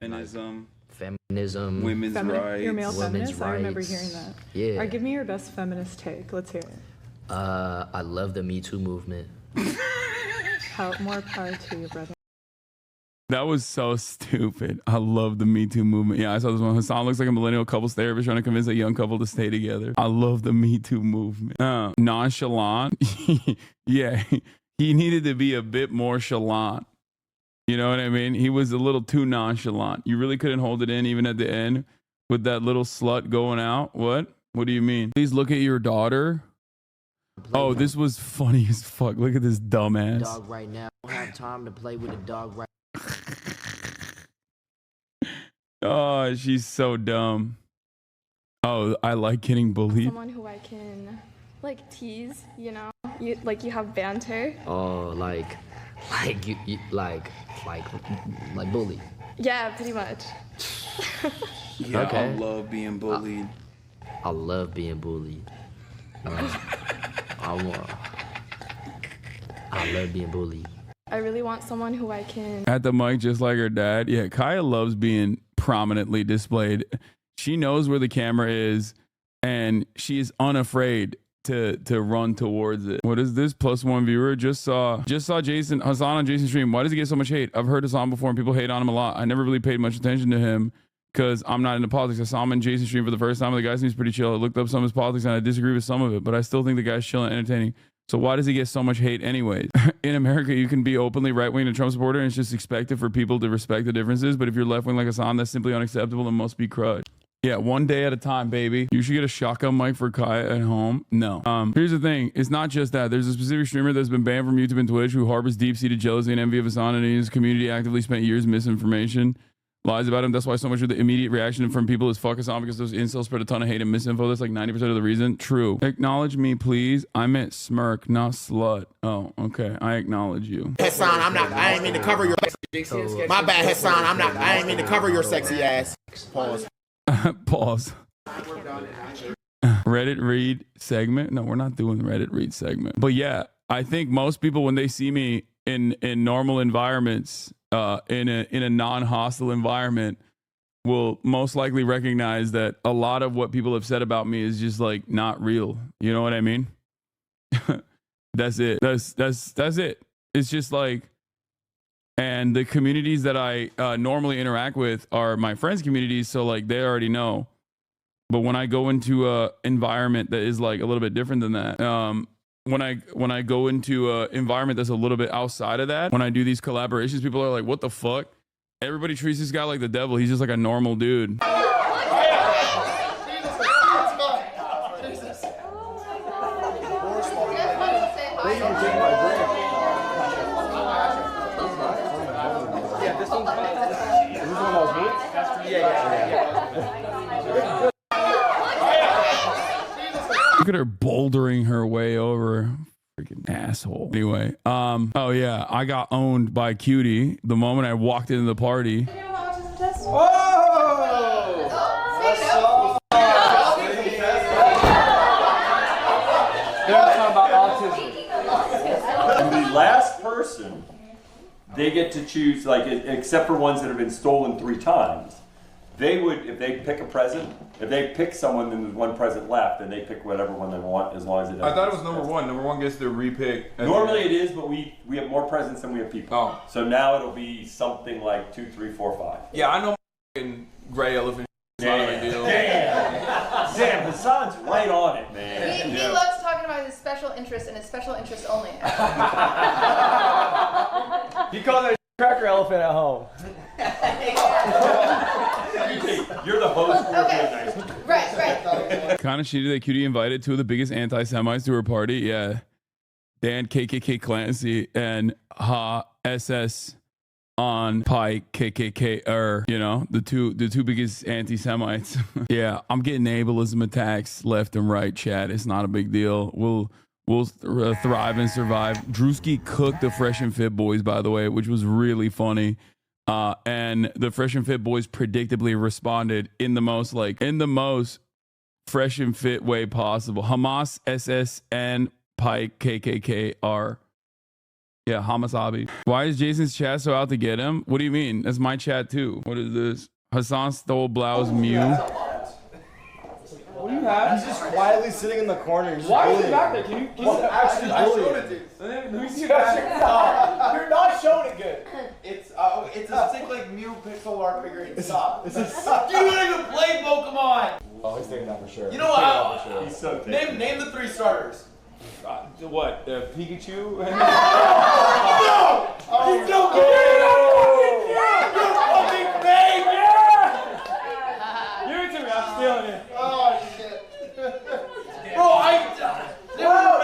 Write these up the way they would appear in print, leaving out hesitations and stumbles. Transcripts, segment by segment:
Feminism, women's rights. You're male women's feminist? I remember rights. hearing that. Yeah. All right, give me your best feminist take. Let's hear it. I love the Me Too movement. More power to you, brother. That was so stupid. I love the Me Too movement. Yeah, I saw this one. Hasan looks like a millennial couples therapist trying to convince a young couple to stay together. I love the Me Too movement. Nonchalant. Yeah, he needed to be a bit more chalant. You know what I mean? He was a little too nonchalant. You really couldn't hold it in even at the end with that little slut going out. What? What do you mean? Please look at your daughter. Oh, this was funny as fuck. Look at this dumbass. Dog right now. I don't have time to play with a dog right Oh, she's so dumb. Oh, I like getting bullied. Someone who I can like tease, you know, you have banter. Oh, like bully. Yeah, pretty much. Yeah, Okay. I love being bullied. I love being bullied. I love being bullied. I really want someone who I can. At the mic, just like her dad. Yeah, Kaya loves being prominently displayed. She knows where the camera is, and she is unafraid to run towards it. What is this? +1 viewer just saw Jason Hasan on Jason's stream. Why does he get so much hate? I've heard Hasan before, and people hate on him a lot. I never really paid much attention to him because I'm not into politics. I saw him in Jason's stream for the first time. The guy seems pretty chill. I looked up some of his politics, and I disagree with some of it, but I still think the guy's chill and entertaining. So why does he get so much hate anyways? In America, you can be openly right-wing and Trump supporter, and it's just expected for people to respect the differences. But if you're left-wing like Hasan, that's simply unacceptable and must be crushed. Yeah, one day at a time, baby. You should get a shotgun mic for Kaya at home. No. Here's the thing. It's not just that. There's a specific streamer that's been banned from YouTube and Twitch who harbors deep-seated jealousy and envy of Hasan, and his community actively spent years misinformation. Lies about him. That's why so much of the immediate reaction from people is fuck Hasan, because those incels spread a ton of hate and misinfo. That's like 90% of the reason. True. Acknowledge me, please. I meant smirk, not slut. Oh, okay. I acknowledge you. Hassan, I ain't mean to cover your. My bad, Hassan. I ain't mean to cover your sexy ass. Pause. Pause. Reddit read segment. No, we're not doing Reddit read segment. But yeah, I think most people, when they see me in normal environments, in a non-hostile environment, will most likely recognize that a lot of what people have said about me is just like not real. You know what I mean? That's it. That's it. It's just like, and the communities that I normally interact with are my friends' communities, so like they already know. But when I go into a environment that is like a little bit different than that, when I go into an environment that's a little bit outside of that, when I do these collaborations, people are like, what the fuck? Everybody treats this guy like the devil. He's just like a normal dude. Look at her bouldering her way over. Freaking asshole. Anyway, oh yeah, I got owned by Cutie the moment I walked into the party. And the last person, they get to choose, like, except for ones that have been stolen 3 times. They would, if they pick a present, if they pick someone, then there's one present left, and they pick whatever one they want, as long as it doesn't. I thought it was number 1. Number 1 gets to repick. Normally it is, but we have more presents than we have people. Oh. So now it'll be something like 2, 3, 4, 5. Yeah, I know my gray elephant. Damn. Damn, Hassan's right on it, man. He loves talking about his special interest and his special interest only. You call that cracker elephant at home. You're the host. Okay. Right. Kind of shitty that Cutie invited 2 of the biggest anti-Semites to her party. Yeah. Dan KKK Clancy and Ha SS on Pike KKK, you know, the two biggest anti-Semites. Yeah, I'm getting ableism attacks left and right, chat. It's not a big deal. We'll thrive and survive. Druski cooked the Fresh and Fit boys, by the way, which was really funny. And the Fresh and Fit boys predictably responded in the most Fresh and Fit way possible. Hamas, SS, and Pike KKK are Yeah, Hasanabi. Why is Jason's chat so out to get him? What do you mean? That's my chat too. What is this? Hasan stole Blau's Mew. What do you have? He's just quietly sitting in the corner. Why is he back there? Can you actually I showed it to you. Let me see that. You're not showing it good. It's a sick like Mew pixel art figurine. Stop. You don't even play Pokemon. Oh, he's taking that for sure. You know what? He's so Name the 3 starters. What? Pikachu? No! Oh, he's so good! You're fucking fake! Yeah! Give it to me. I'm stealing it. Oh shit. Bro,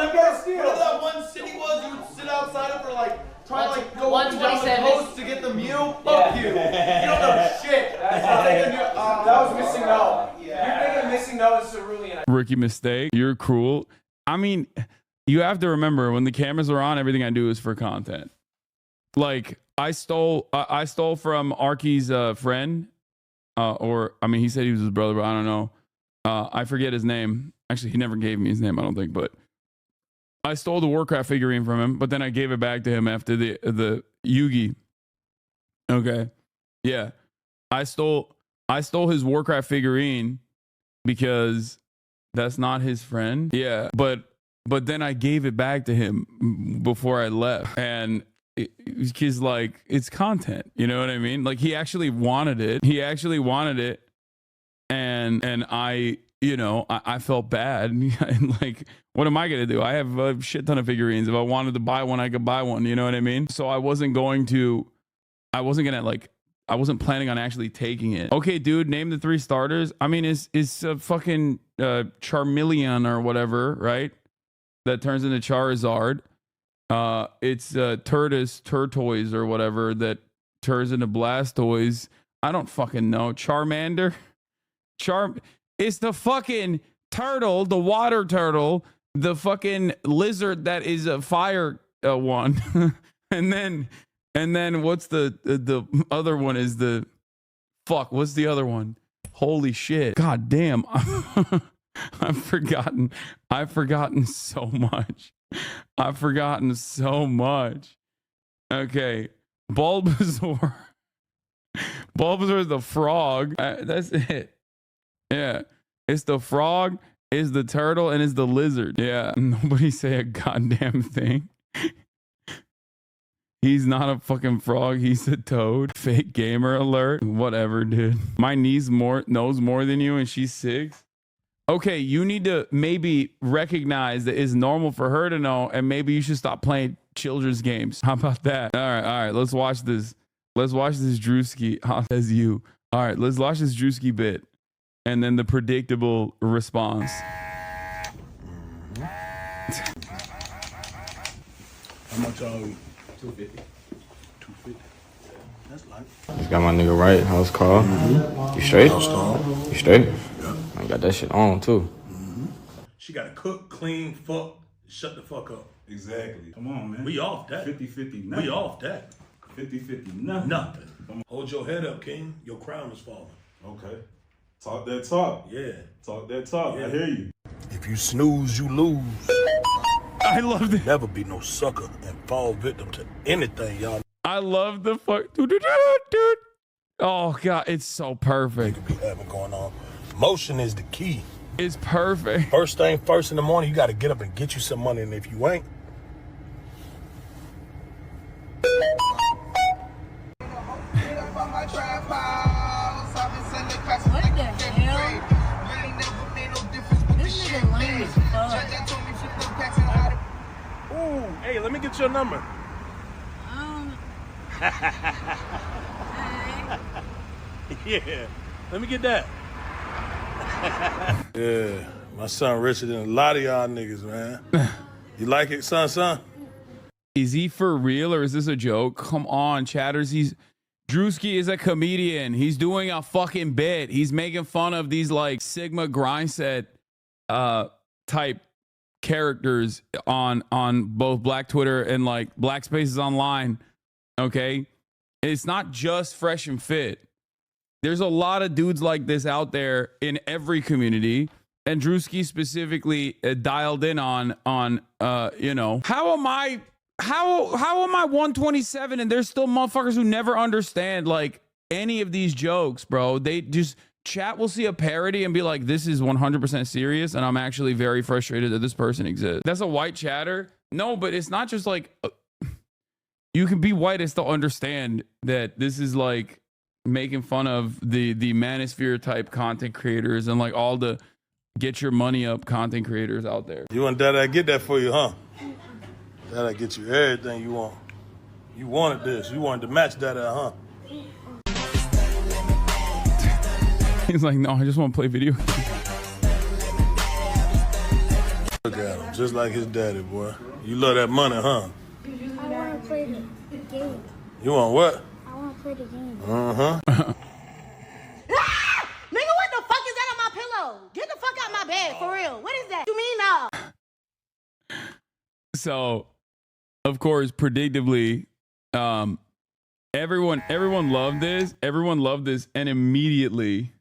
you gotta steal. Whatever that one city was, you would sit outside of for like trying to like go up and down the 127. coast to get the Mew. Fuck you. You don't know shit. That was missing note. Yeah. You're thinking missing note is cerulean. Rookie mistake. You're cruel. I mean, you have to remember when the cameras are on, everything I do is for content. Like I stole from Arky's friend, or I mean, he said he was his brother, but I don't know. I forget his name. Actually, he never gave me his name, I don't think. But I stole the Warcraft figurine from him, but then I gave it back to him after the Yugi. Okay, yeah, I stole his Warcraft figurine because that's not his friend. Yeah, but then I gave it back to him before I left, and he's like, it's content, you know what I mean? Like he actually wanted it. And I, you know, I felt bad. And like, what am I gonna do? I have a shit ton of figurines. If I wanted to buy one, I could buy one. You know what I mean? So I wasn't planning on actually taking it. Okay, dude, name the 3 starters. I mean, it's a fucking Charmeleon or whatever, right? That turns into Charizard. It's Turtoise or whatever that turns into Blastoise. I don't fucking know. Charmander. It's the fucking turtle, the water turtle, the fucking lizard that is a fire one, and then what's the other one is the fuck? What's the other one? Holy shit! God damn! I've forgotten so much. I've forgotten so much. Okay, Bulbasaur. Bulbasaur is the frog. That's it. Yeah, it's the frog, is the turtle, and is the lizard. Yeah, nobody say a goddamn thing. He's not a fucking frog. He's a toad. Fake gamer alert. Whatever, dude. My niece knows more than you, and she's 6. Okay, you need to maybe recognize that it's normal for her to know, and maybe you should stop playing children's games. How about that? All right. Let's watch this. Let's watch this Druski. Says you. All right, let's watch this Druski bit, and then the predictable response. How much are we? 250. 250. That's light. Just got my nigga right. How's Carl? You straight? You straight? Yeah. I got that shit on too. She got to cook, clean, fuck, shut the fuck up. Exactly. Come on, man. We off that. 50-50. We off that. 50-50. Nothing. Hold your head up, King. Your crown is falling. Okay. Talk that talk. Yeah. Talk that talk. Yeah. I hear you. If you snooze, you lose. I love this. Never be no sucker and fall victim to anything, y'all. I love the fuck. Dude. Oh, God. It's so perfect. Be having going on. Motion is the key. It's perfect. First thing first in the morning, you got to get up and get you some money. And if you ain't, ooh, hey, let me get your number. Yeah, let me get that. Yeah, my son richer than a lot of y'all niggas, man. You like it, son? Is he for real or is this a joke? Come on, chatters. Druski is a comedian. He's doing a fucking bit. He's making fun of these like Sigma grindset type characters on both Black Twitter and like Black Spaces Online. Okay, it's not just Fresh and Fit. There's a lot of dudes like this out there in every community, and Druski specifically dialed in on you know, how am I how am I 127 and there's still motherfuckers who never understand like any of these jokes, bro? They just chat will see a parody and be like, this is 100% serious, and I'm actually very frustrated that this person exists. That's a white chatter. No, but it's not just like you can be white and still understand that this is like making fun of the manosphere type content creators and like all the get your money up content creators out there. You want that? I get that for you, huh? That'll get you everything you want. You wanted this. You wanted to match that, huh? He's like, no, I just want to play video games. Look at him, just like his daddy, boy. You love that money, huh? I want to play the game. You want what? I want to play the game. Uh-huh. Nigga, what the fuck is that on my pillow? Get the fuck out my bed, for real. What is that? You mean now? So, of course, predictably, everyone loved this. Everyone loved this, and immediately,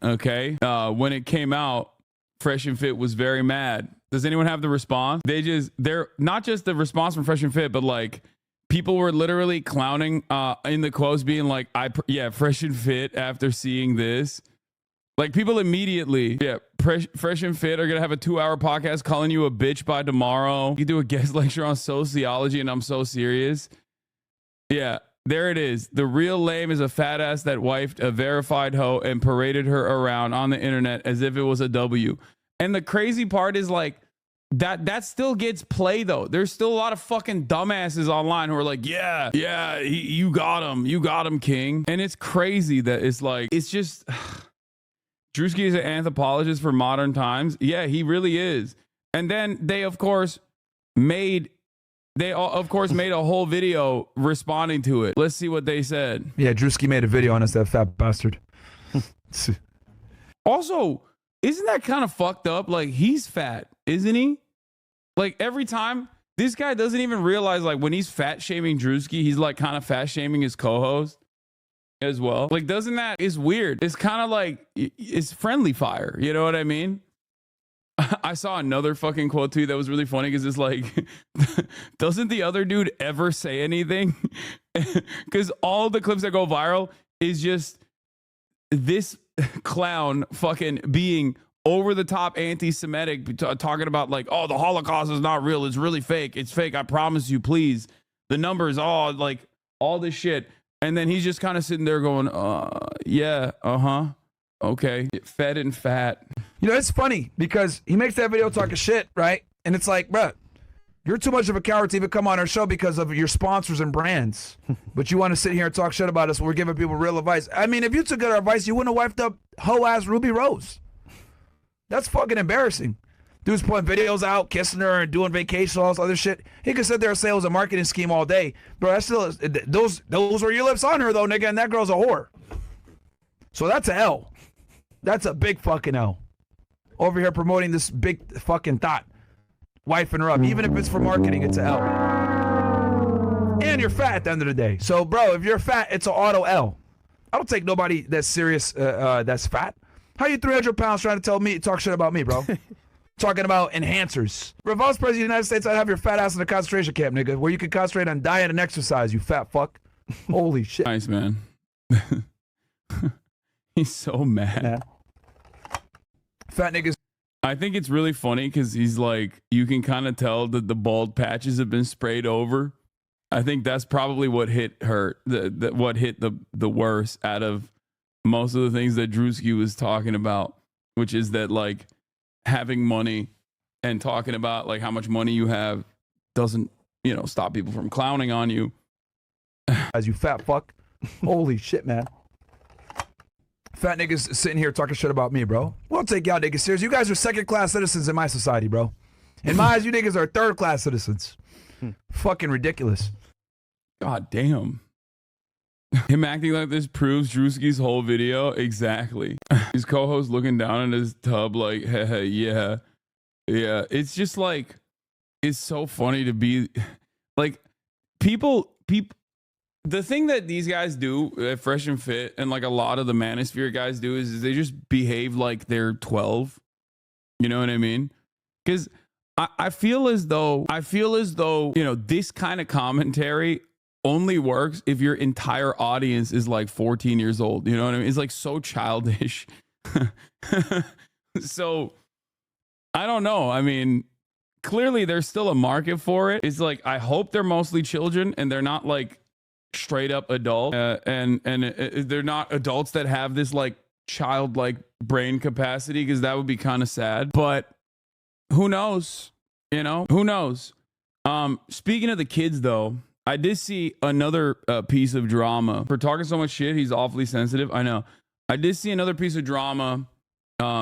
okay, when it came out, Fresh and Fit was very mad. Does anyone have the response? They're not just the response from Fresh and Fit, but like people were literally clowning in the quotes, being like, Fresh and Fit after seeing this. Like people immediately, Fresh and Fit are gonna have a 2-hour podcast calling you a bitch by tomorrow. You do a guest lecture on sociology, and I'm so serious. Yeah, there it is. The real lame is a fat ass that wifed a verified hoe and paraded her around on the internet as if it was a W. And the crazy part is like that still gets play though. There's still a lot of fucking dumbasses online who are like, you got him, king. And it's crazy that it's like, it's just. Druski is an anthropologist for modern times. Yeah, he really is. And then they, of course, made a whole video responding to it. Let's see what they said. Yeah, Druski made a video on us, that fat bastard. Also, isn't that kind of fucked up? Like, he's fat, isn't he? Like, every time, this guy doesn't even realize, like, when he's fat shaming Druski, he's like kind of fat shaming his co-host as well. Like, doesn't that, it's weird. It's kind of like, it's friendly fire. You know what I mean? I saw another fucking quote too that was really funny because it's like, doesn't the other dude ever say anything? Because all the clips that go viral is just this clown fucking being over the top anti-Semitic, talking about like, oh, the Holocaust is not real. It's really fake. It's fake. I promise you, please. The numbers, like all this shit. And then he's just kind of sitting there going, okay, fed and fat. You know, it's funny because he makes that video talking shit, right? And it's like, bruh, you're too much of a coward to even come on our show because of your sponsors and brands. But you want to sit here and talk shit about us when we're giving people real advice. I mean, if you took our advice, you wouldn't have wiped up hoe-ass Ruby Rose. That's fucking embarrassing. Dude's putting videos out, kissing her and doing vacation, all this other shit. He could sit there and say it was a marketing scheme all day. Bro, that's still, those were your lips on her though, nigga, and that girl's a whore. So that's a L. That's a big fucking L. Over here promoting this big fucking thought. Wifing her up. Even if it's for marketing, it's a L. And you're fat at the end of the day. So, bro, if you're fat, it's an auto L. I don't take nobody that's serious that's fat. How you 300 pounds trying to talk shit about me, bro? Talking about enhancers. If I was president of the United States, I'd have your fat ass in a concentration camp, nigga, where you can concentrate on diet and exercise, you fat fuck. Holy shit. Nice, man. He's so mad. Yeah. Fat niggas. I think it's really funny because he's like, you can kind of tell that the bald patches have been sprayed over. I think that's probably what hit her, what hit the worst out of most of the things that Druski was talking about, which is that like having money and talking about like how much money you have doesn't, stop people from clowning on you. As you fat fuck. Holy shit, man. Fat niggas sitting here talking shit about me, bro. We'll take y'all niggas serious. You guys are second-class citizens in my society, bro. In my eyes, you niggas are third-class citizens. Fucking ridiculous. God damn. Him acting like this proves Druski's whole video. Exactly. His co-host looking down in his tub like, hey, yeah. It's just like, it's so funny to be like, people. The thing that these guys do at Fresh and Fit and like a lot of the Manosphere guys do is they just behave like they're 12. You know what I mean? Because I feel as though you know, this kind of commentary only works if your entire audience is like 14 years old. You know what I mean? It's like so childish. So I don't know. I mean, clearly there's still a market for it. It's like, I hope they're mostly children and they're not like straight up adult, and they're not adults that have this like childlike brain capacity, because that would be kind of sad. But who knows? You know, who knows? Speaking of the kids, though, I did see another piece of drama. For talking so much shit, he's awfully sensitive. I know. I did see another piece of drama,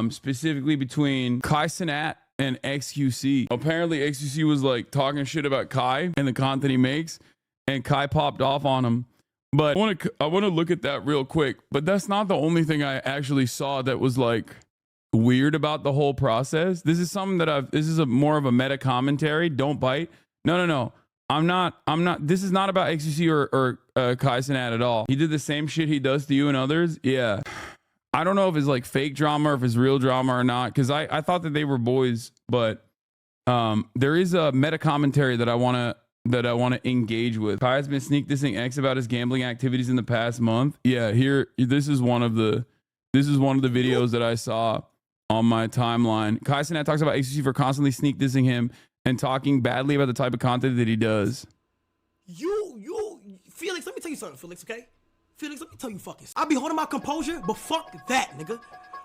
specifically between Cenat and XQC. Apparently, XQC was like talking shit about Kai and the content he makes, and Kai popped off on him. But I want to look at that real quick. But that's not the only thing I actually saw that was like weird about the whole process. This is something that this is more of a meta commentary. Don't bite. No. I'm not. This is not about XQC or Kai Cenat at all. He did the same shit he does to you and others. Yeah. I don't know if it's like fake drama or if it's real drama or not, because I thought that they were boys. But there is a meta commentary that I want to engage with. Kai has been sneak dissing X about his gambling activities in the past month. Yeah, this is one of the videos that I saw on my timeline. Kai Cenat talks about XQC for constantly sneak dissing him and talking badly about the type of content that he does. Felix, let me tell you something, Felix, okay? Felix, let me tell you fucking. I'll be holding my composure, but fuck that, nigga.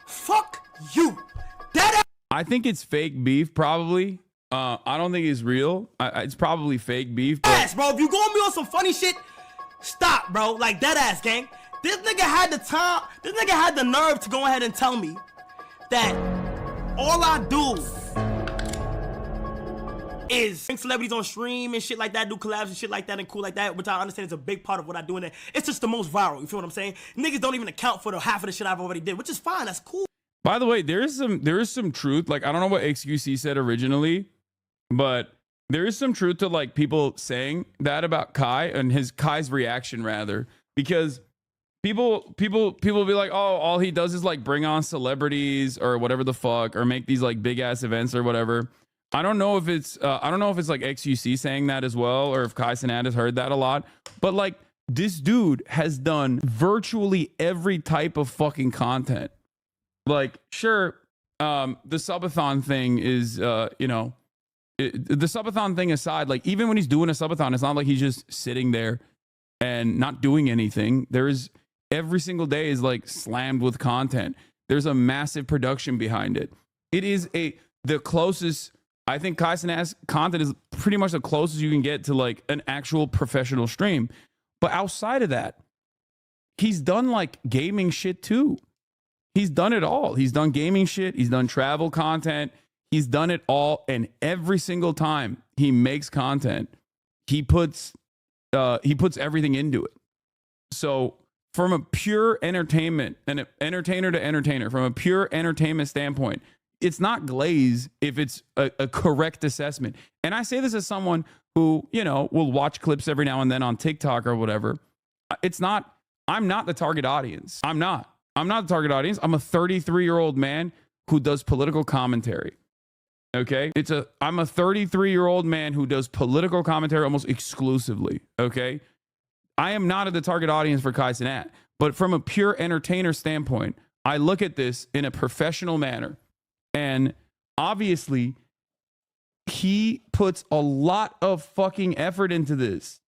Fuck you. I think it's fake beef, probably. I don't think it's real. It's probably fake beef. But ass, bro. If you going me on some funny shit, stop, bro. Like that ass, gang. This nigga had the time. This nigga had the nerve to go ahead and tell me that all I do is bring celebrities on stream and shit like that, do collabs and shit like that and cool like that, which I understand is a big part of what I do in there. It's just the most viral. You feel what I'm saying? Niggas don't even account for the half of the shit I've already did, which is fine. That's cool. By the way, there is some truth. Like, I don't know what XQC said originally, but there is some truth to like people saying that about Kai and Kai's reaction, rather, because people be like, oh, all he does is like bring on celebrities or whatever the fuck, or make these like big ass events or whatever. I don't know if it's like XQC saying that as well, or if Kai Cenat has heard that a lot. But like, this dude has done virtually every type of fucking content. Like, sure, the subathon thing is, the subathon thing aside, like, even when he's doing a subathon, it's not like he's just sitting there and not doing anything. Every single day is like slammed with content. There's a massive production behind it. It is the closest. I think Kai Cenat's content is pretty much the closest you can get to like an actual professional stream. But outside of that, he's done like gaming shit too. He's done it all. He's done gaming shit. He's done travel content. He's done it all. And every single time he makes content, he puts everything into it. So from a pure entertainment and entertainer to entertainer, from a pure entertainment standpoint, it's not glaze if it's a correct assessment. And I say this as someone who, will watch clips every now and then on TikTok or whatever. I'm not the target audience. I'm not the target audience. I'm a 33-year-old man who does political commentary. Okay? I'm a 33-year-old man who does political commentary almost exclusively. Okay? I am not the target audience for Kai Cenat. But from a pure entertainer standpoint, I look at this in a professional manner. And obviously, he puts a lot of fucking effort into this.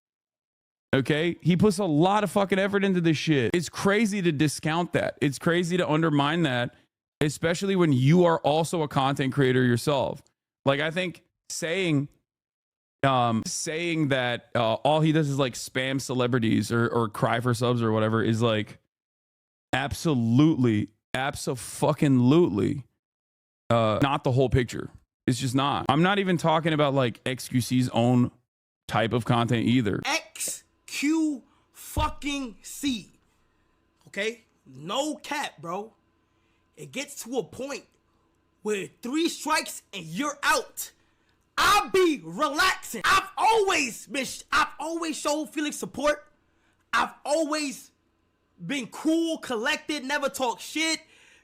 Okay? He puts a lot of fucking effort into this shit. It's crazy to discount that. It's crazy to undermine that, especially when you are also a content creator yourself. Like, I think saying that all he does is like spam celebrities or cry for subs or whatever is like absolutely not the whole picture. It's just not. I'm not even talking about like XQC's own type of content either. XQ fucking C. Okay? No cap, bro. It gets to a point where 3 strikes and you're out. I'll be relaxing. I've always showed Felix support. I've always been cool, collected, never talk shit.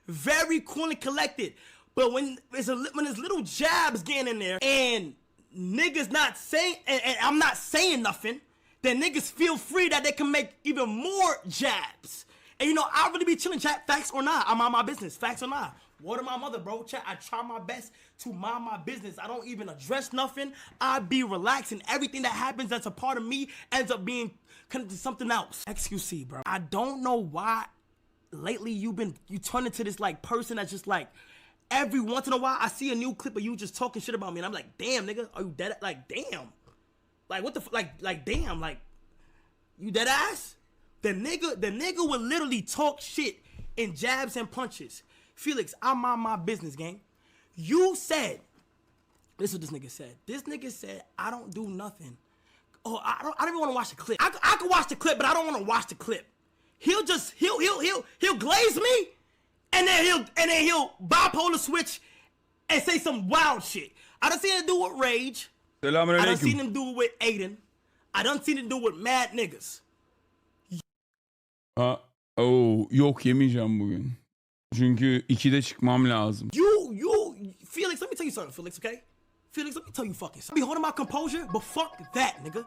Very cool and collected. But when there's little jabs getting in there and niggas not saying, and I'm not saying nothing, then niggas feel free that they can make even more jabs. And you know, I really be chilling, chat, facts or not. I'm on my business, facts or not. Word of my mother, bro, chat, I try my best to mind my business. I don't even address nothing. I be relaxing. Everything that happens that's a part of me ends up being connected to something else. XQC, bro. I don't know why lately you turn into this like person that's just like, every once in a while I see a new clip of you just talking shit about me and I'm like, damn, nigga, are you dead? Like, damn. Like, what the like, damn, like, you dead ass? The nigga would literally talk shit in jabs and punches. Felix, I'm on my business, gang. You said, this is what this nigga said. This nigga said, I don't do nothing. Oh, I don't even want to watch the clip. I could watch the clip, but I don't want to watch the clip. He'll glaze me, and then he'll bipolar switch and say some wild shit. I done seen him do it with Rage. I done seen him do it with Aiden. I done seen him do it with mad niggas. Yok yemeyeceğim bugün. Çünkü 2'de çıkmam lazım. Felix, let me tell you something, Felix, okay? Felix, let me tell you fucking something. I be holding my composure, but fuck that, nigga.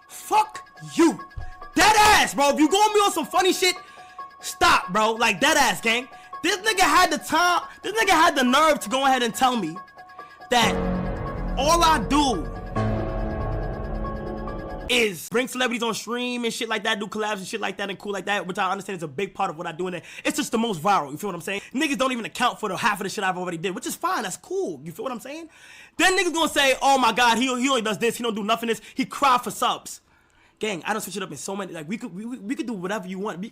Fuck you. Dead ass, bro. If you going me on some funny shit, stop, bro. Like, dead ass, gang. This nigga had the nerve to go ahead and tell me that all I do is bring celebrities on stream and shit like that, do collabs and shit like that and cool like that, which I understand is a big part of what I do in it. It's just the most viral, you feel what I'm saying? Niggas don't even account for the half of the shit I've already did, which is fine, that's cool, you feel what I'm saying? Then niggas gonna say, oh my God, he only does this, he don't do nothing this, he cry for subs. Gang, I done switch it up in so many, like we could do whatever you want.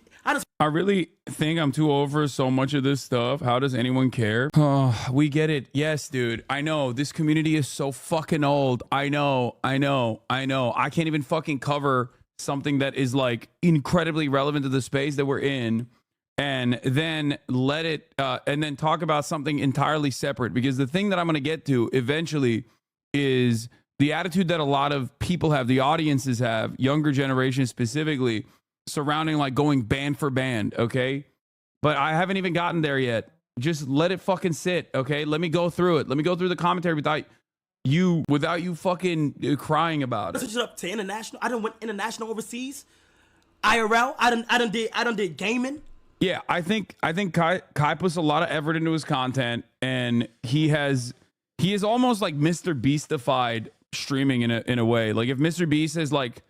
I really think I'm too over so much of this stuff. How does anyone care? Oh, we get it. Yes, dude. I know. This community is so fucking old. I know. I can't even fucking cover something that is like incredibly relevant to the space that we're in and then and then talk about something entirely separate. Because the thing that I'm going to get to eventually is the attitude that a lot of people have, the audiences have, younger generations specifically, surrounding like going band for band, okay? But I haven't even gotten there yet. Just let it fucking sit, okay? Let me go through it. Let me go through the commentary without you fucking crying about it. Switch it up to international. I done went international overseas. IRL. I done did gaming. Yeah, I think Kai puts a lot of effort into his content, and he is almost like Mr. Beastified streaming in a way. Like if Mr. Beast has like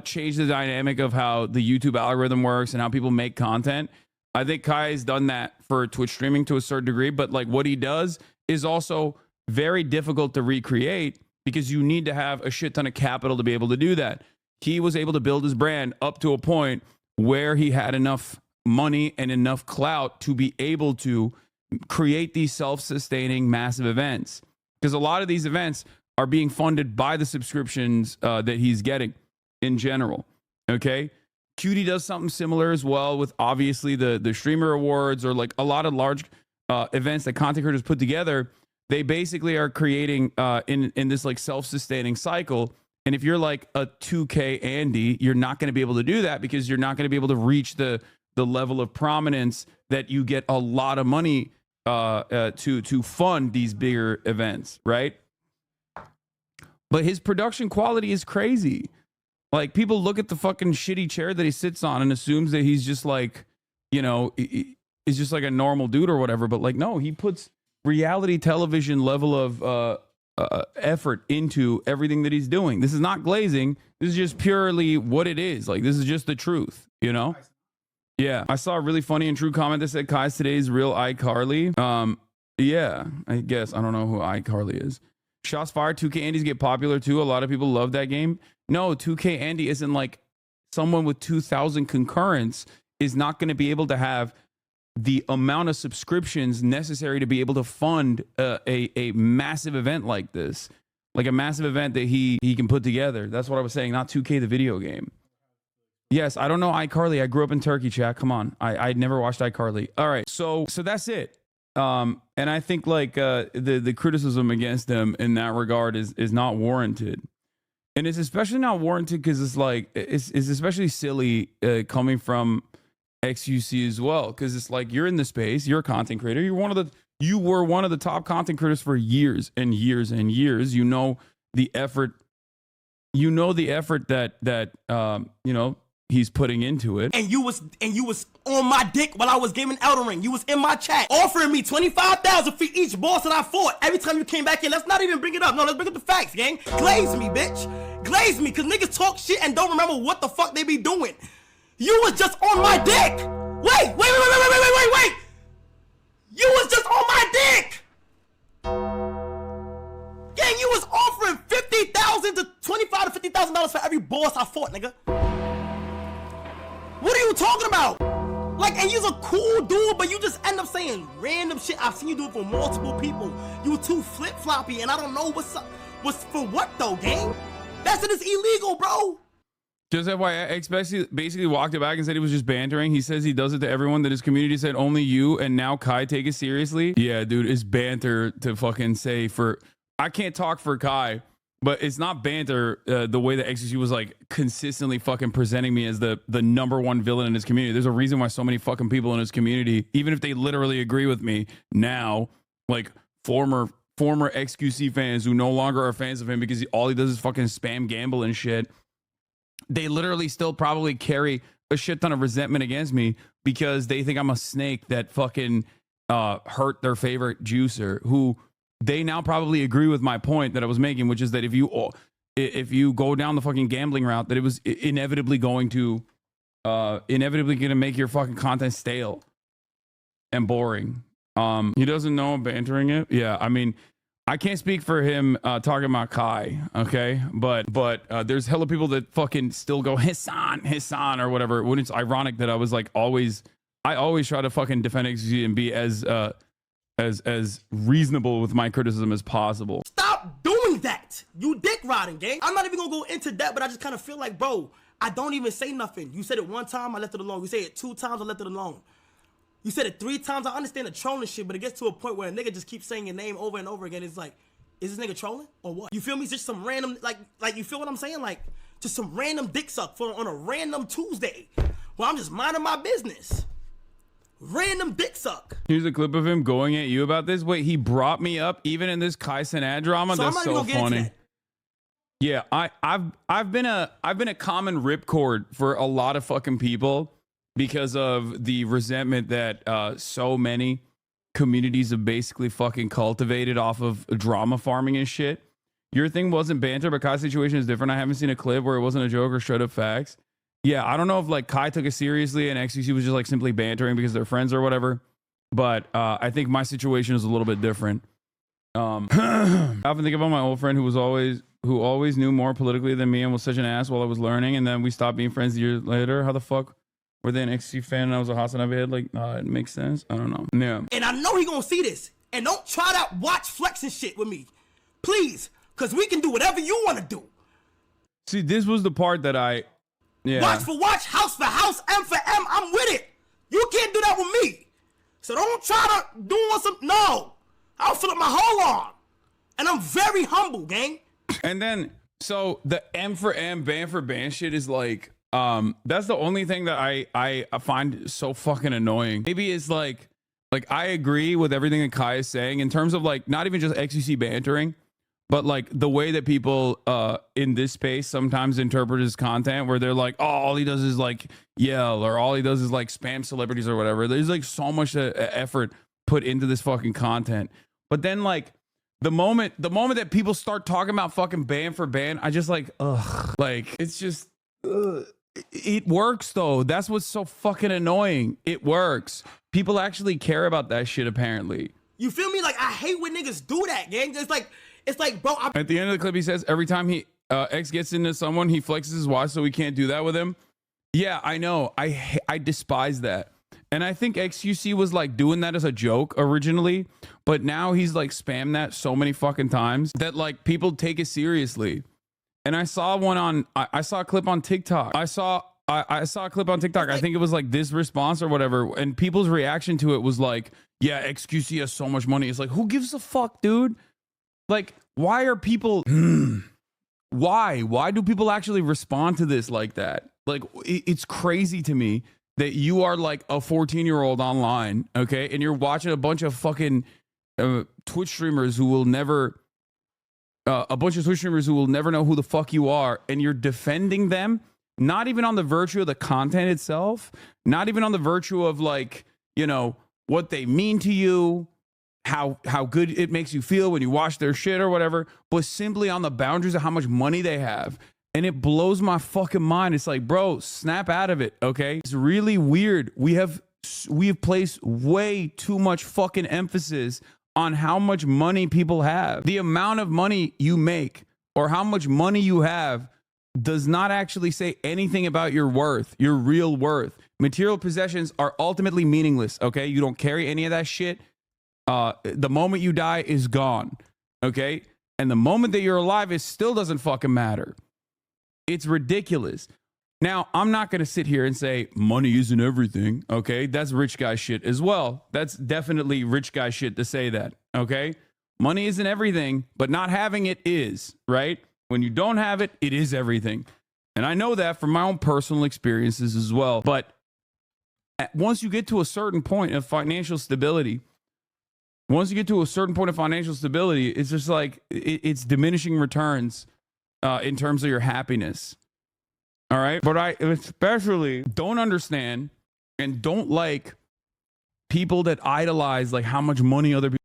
changed the dynamic of how the YouTube algorithm works and how people make content, I think Kai has done that for Twitch streaming to a certain degree. But like what he does is also very difficult to recreate because you need to have a shit ton of capital to be able to do that. He was able to build his brand up to a point where he had enough money and enough clout to be able to create these self-sustaining massive events. Because a lot of these events are being funded by the subscriptions that he's getting in general. Okay. Cutie does something similar as well with obviously the streamer awards or like a lot of large events that content creators put together. They basically are creating in this like self-sustaining cycle. And if you're like a 2K Andy, you're not going to be able to do that because you're not going to be able to reach the level of prominence that you get a lot of money to fund these bigger events, right? But his production quality is crazy. Like people look at the fucking shitty chair that he sits on and assumes that he's just like, you know, is just like a normal dude or whatever. But like, no, he puts reality television level of effort into everything that he's doing. This is not glazing. This is just purely what it is. Like this is just the truth, you know? Yeah, I saw a really funny and true comment that said Kai's today's real iCarly. Yeah, I guess I don't know who iCarly is. Shots fired. 2K Andys get popular too. A lot of people love that game. No, 2K Andy isn't like someone with 2,000 concurrents is not going to be able to have the amount of subscriptions necessary to be able to fund a massive event like this, like a massive event that he can put together. That's what I was saying. Not 2K the video game. Yes, I don't know iCarly. I grew up in Turkey, chat. Come on. I'd never watched iCarly. All right, so that's it. And I think like the criticism against him in that regard is not warranted. And it's especially not warranted because it's like it's especially silly coming from XUC as well, because it's like you're in the space, you're a content creator, you're You were one of the top content creators for years and years and years. You know the effort. You know the effort that you know he's putting into it. And you was on my dick while I was gaming Elden Ring. You was in my chat offering me 25,000 for each boss that I fought. Every time you came back in, let's not even bring it up. No, let's bring up the facts, gang. Glaze me, bitch. Glaze me, cause niggas talk shit and don't remember what the fuck they be doing. You was just on my dick. Wait. You was just on my dick. Gang, you was offering $50,000 to $25,000 to $50,000 for every boss I fought, nigga. What are you talking about? Like, and you's a cool dude, but you just end up saying random shit. I've seen you do it for multiple people. You too flip-floppy, and I don't know what's for what though, gang? That shit is illegal, bro. Just FYI, X basically walked it back and said he was just bantering. He says he does it to everyone, that his community said only you, and now Kai take it seriously. Yeah, dude, it's banter to fucking say for... I can't talk for Kai, but it's not banter the way that XQC was like consistently fucking presenting me as the number one villain in his community. There's a reason why so many fucking people in his community, even if they literally agree with me now, like former XQC fans who no longer are fans of him because all he does is fucking spam gamble and shit, they literally still probably carry a shit ton of resentment against me because they think I'm a snake that fucking hurt their favorite juicer, who they now probably agree with my point that I was making, which is that if you go down the fucking gambling route, that it was inevitably going to make your fucking content stale and boring. He doesn't know I'm bantering it. Yeah, I mean, I can't speak for him talking about Kai, okay? But there's hella people that fucking still go Hasan or whatever. When it's ironic that I was like I always try to fucking defend XQC and be as reasonable with my criticism as possible. Stop doing that. You dick riding, gang. I'm not even gonna go into that, but I just kind of feel like, bro, I don't even say nothing. You said it one time, I left it alone. You say it 2 times, I left it alone. You said it 3 times. I understand the trolling shit, but it gets to a point where a nigga just keeps saying your name over and over again. It's like, is this nigga trolling or what? You feel me? It's just some random, like you feel what I'm saying? Like, just some random dick suck on a random Tuesday where I'm just minding my business. Random dick suck. Here's a clip of him going at you about this. Wait, he brought me up even in this Cenat drama. So that's so funny. Yeah, I've been a common ripcord for a lot of fucking people because of the resentment that so many communities have basically fucking cultivated off of drama farming and shit. Your thing wasn't banter, but Kai's situation is different. I haven't seen a clip where it wasn't a joke or straight up facts. Yeah, I don't know if like Kai took it seriously and XQC was just like simply bantering because they're friends or whatever. But I think my situation is a little bit different. I often think about my old friend who always knew more politically than me and was such an ass while I was learning, and then we stopped being friends years later. How the fuck were they an XQC fan and I was a Hasanabi head? Like, it makes sense. I don't know. Yeah. And I know he gonna see this. And don't try to watch flexing shit with me, please, because we can do whatever you want to do. See, this was the part that yeah. Watch for watch, house for house, M for M. I'm with it. You can't do that with me. So don't try to do some. No, I'll fill up my whole arm, and I'm very humble, gang. And then, so the M for M, ban for ban shit is like, that's the only thing that I find so fucking annoying. Maybe it's like I agree with everything that Kai is saying in terms of like not even just XQC bantering, but like the way that people in this space sometimes interpret his content, where they're like, oh, all he does is like yell, or all he does is like spam celebrities or whatever. There's like so much effort put into this fucking content. But then like the moment that people start talking about fucking ban for ban, I just like, ugh. Like, it's just, ugh. It works though. That's what's so fucking annoying. It works. People actually care about that shit apparently. You feel me? Like, I hate when niggas do that, gang. It's like, bro. At the end of the clip, he says every time X gets into someone, he flexes his watch, so we can't do that with him. Yeah, I know. I despise that. And I think XQC was like doing that as a joke originally, but now he's like spammed that so many fucking times that like people take it seriously. And I saw I saw a clip on TikTok. I saw a clip on TikTok. I think it was like this response or whatever. And people's reaction to it was like, yeah, XQC has so much money. It's like, who gives a fuck, dude? Like, why are people, why do people actually respond to this like that? Like, it's crazy to me that you are like a 14-year-old online, okay? And you're watching a bunch of fucking Twitch streamers who will never, a bunch of Twitch streamers who will never know who the fuck you are, and you're defending them, not even on the virtue of the content itself, not even on the virtue of like, you know, what they mean to you, how good it makes you feel when you watch their shit or whatever, but simply on the boundaries of how much money they have. And it blows my fucking mind. It's like, bro, snap out of it, okay? It's really weird. We have placed way too much fucking emphasis on how much money people have. The amount of money you make or how much money you have does not actually say anything about your worth, your real worth. Material possessions are ultimately meaningless, okay? You don't carry any of that shit. The moment you die is gone, okay? And the moment that you're alive, it still doesn't fucking matter. It's ridiculous. Now, I'm not going to sit here and say money isn't everything, okay? That's rich guy shit as well. That's definitely rich guy shit to say that, okay? Money isn't everything, but not having it is, right? When you don't have it, it is everything. And I know that from my own personal experiences as well. But once you get to a certain point of financial stability, it's just like it's diminishing returns in terms of your happiness. All right. But I especially don't understand and don't like people that idolize like how much money other people